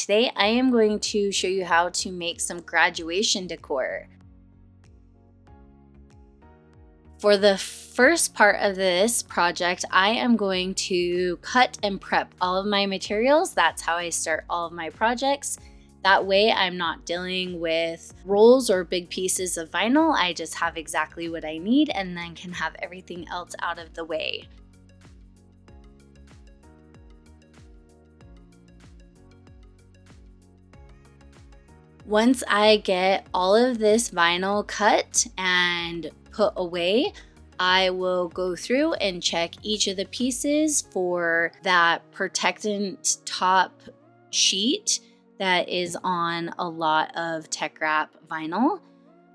today I am going to show you how to make some graduation decor. For the first part of this project, I am going to cut and prep all of my materials. That's how I start all of my projects. That way I'm not dealing with rolls or big pieces of vinyl. I just have exactly what I need and then can have everything else out of the way. Once I get all of this vinyl cut and put away, I will go through and check each of the pieces for that protectant top sheet that is on a lot of tech wrap vinyl.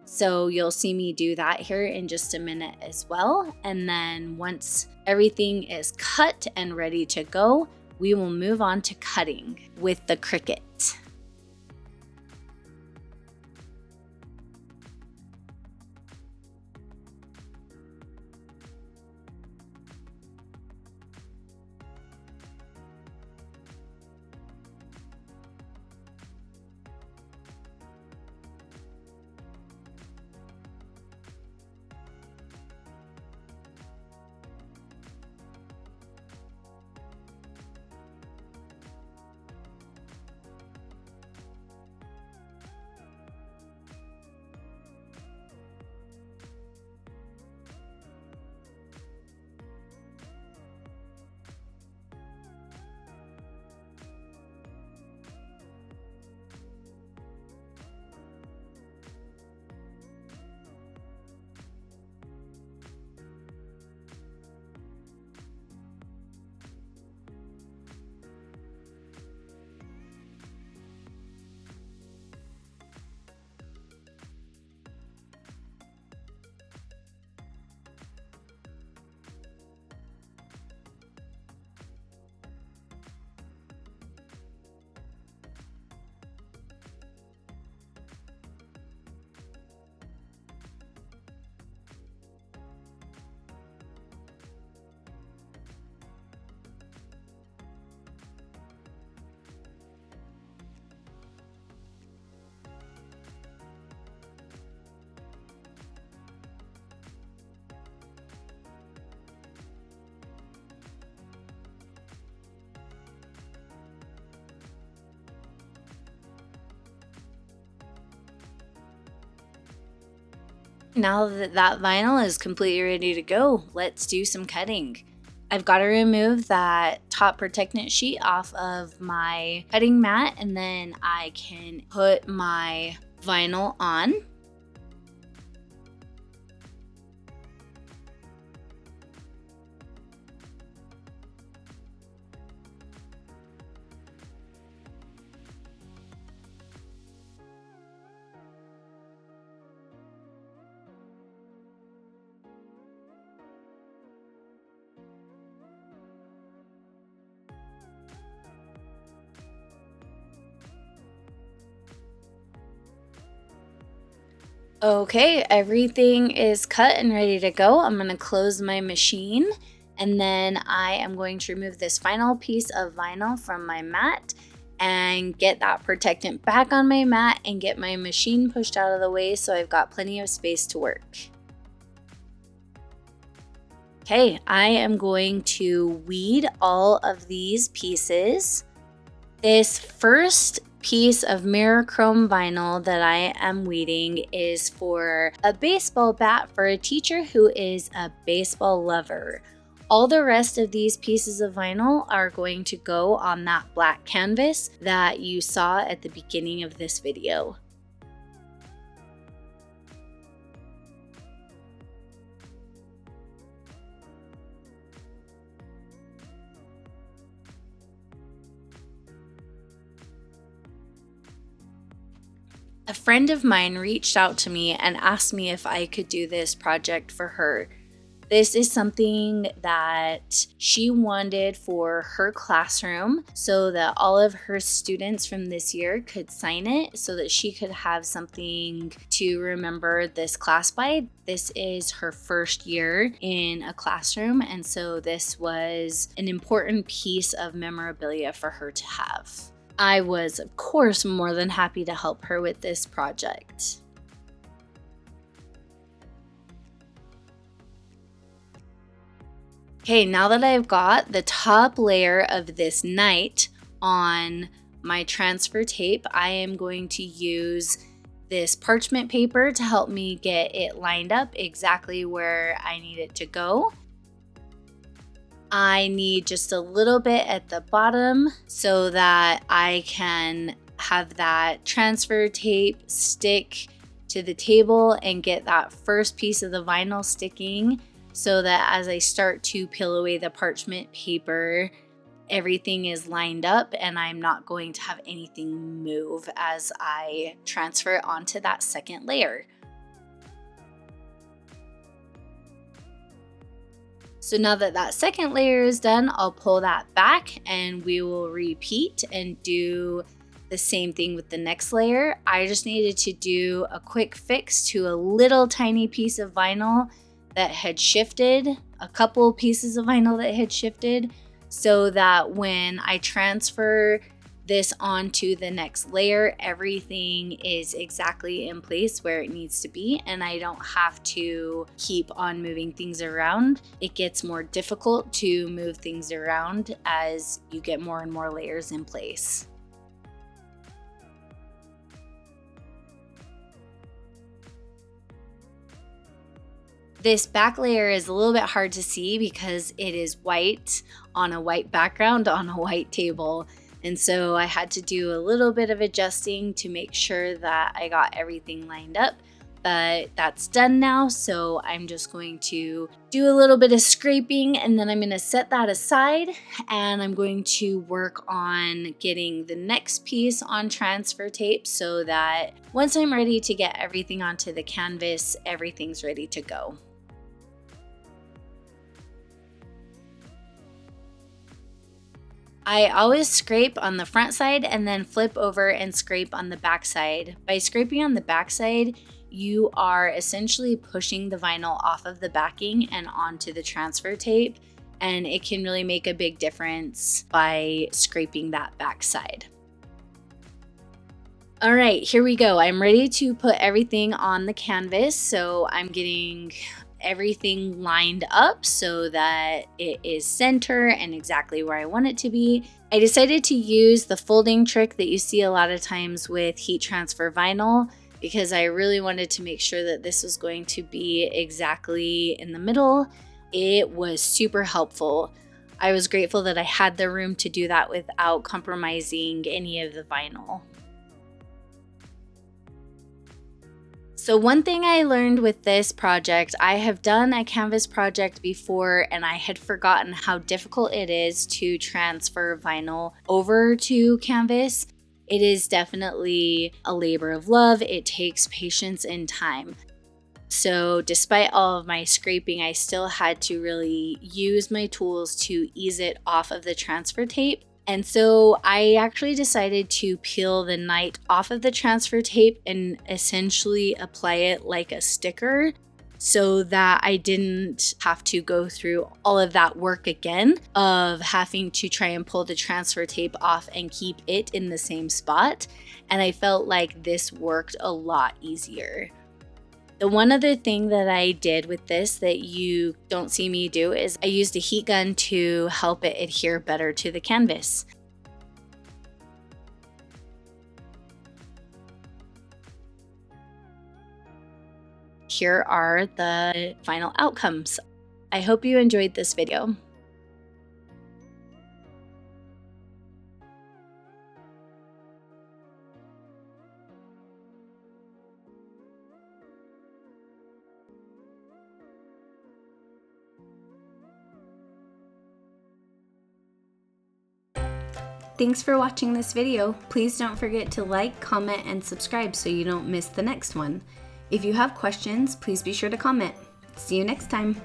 So you'll see me do that here in just a minute as well. And then once everything is cut and ready to go, we will move on to cutting with the Cricut. Now that that vinyl is completely ready to go, let's do some cutting. I've got to remove that top protectant sheet off of my cutting mat, and then I can put my vinyl on. Okay, everything is cut and ready to go. I'm going to close my machine, and then I am going to remove this final piece of vinyl from my mat and get that protectant back on my mat and get my machine pushed out of the way so I've got plenty of space to work. Okay, I am going to weed all of these pieces. This first piece of Mirachrome vinyl that I am weeding is for a baseball bat for a teacher who is a baseball lover. All the rest of these pieces of vinyl are going to go on that black canvas that you saw at the beginning of this video. A friend of mine reached out to me and asked me if I could do this project for her. This is something that she wanted for her classroom so that all of her students from this year could sign it so that she could have something to remember this class by. This is her first year in a classroom, and so this was an important piece of memorabilia for her to have. I was, of course, more than happy to help her with this project. Okay, now that I've got the top layer of this knight on my transfer tape, I am going to use this parchment paper to help me get it lined up exactly where I need it to go. I need just a little bit at the bottom so that I can have that transfer tape stick to the table and get that first piece of the vinyl sticking, so that as I start to peel away the parchment paper, everything is lined up and I'm not going to have anything move as I transfer it onto that second layer. So now that that second layer is done, I'll pull that back and we will repeat and do the same thing with the next layer. I just needed to do a quick fix to a little tiny piece of vinyl that had shifted, a couple pieces of vinyl that had shifted, so that when I transfer this onto the next layer, everything is exactly in place where it needs to be and I don't have to keep on moving things around. It gets more difficult to move things around as you get more and more layers in place. This back layer is a little bit hard to see because it is white on a white background on a white table. And so I had to do a little bit of adjusting to make sure that I got everything lined up. But that's done now, so I'm just going to do a little bit of scraping and then I'm going to set that aside and I'm going to work on getting the next piece on transfer tape so that once I'm ready to get everything onto the canvas, everything's ready to go. I always scrape on the front side and then flip over and scrape on the back side. By scraping on the back side, you are essentially pushing the vinyl off of the backing and onto the transfer tape, and it can really make a big difference by scraping that back side. All right, here we go. I'm ready to put everything on the canvas, so I'm getting everything lined up so that it is center and exactly where I want it to be. I decided to use the folding trick that you see a lot of times with heat transfer vinyl because I really wanted to make sure that this was going to be exactly in the middle. It was super helpful. I was grateful that I had the room to do that without compromising any of the vinyl. So one thing I learned with this project, I have done a canvas project before and I had forgotten how difficult it is to transfer vinyl over to canvas. It is definitely a labor of love. It takes patience and time. So despite all of my scraping, I still had to really use my tools to ease it off of the transfer tape. And so I actually decided to peel the knight off of the transfer tape and essentially apply it like a sticker so that I didn't have to go through all of that work again of having to try and pull the transfer tape off and keep it in the same spot. And I felt like this worked a lot easier. The one other thing that I did with this that you don't see me do is I used a heat gun to help it adhere better to the canvas. Here are the final outcomes. I hope you enjoyed this video. Thanks for watching this video. Please don't forget to like, comment, and subscribe so you don't miss the next one. If you have questions, please be sure to comment. See you next time.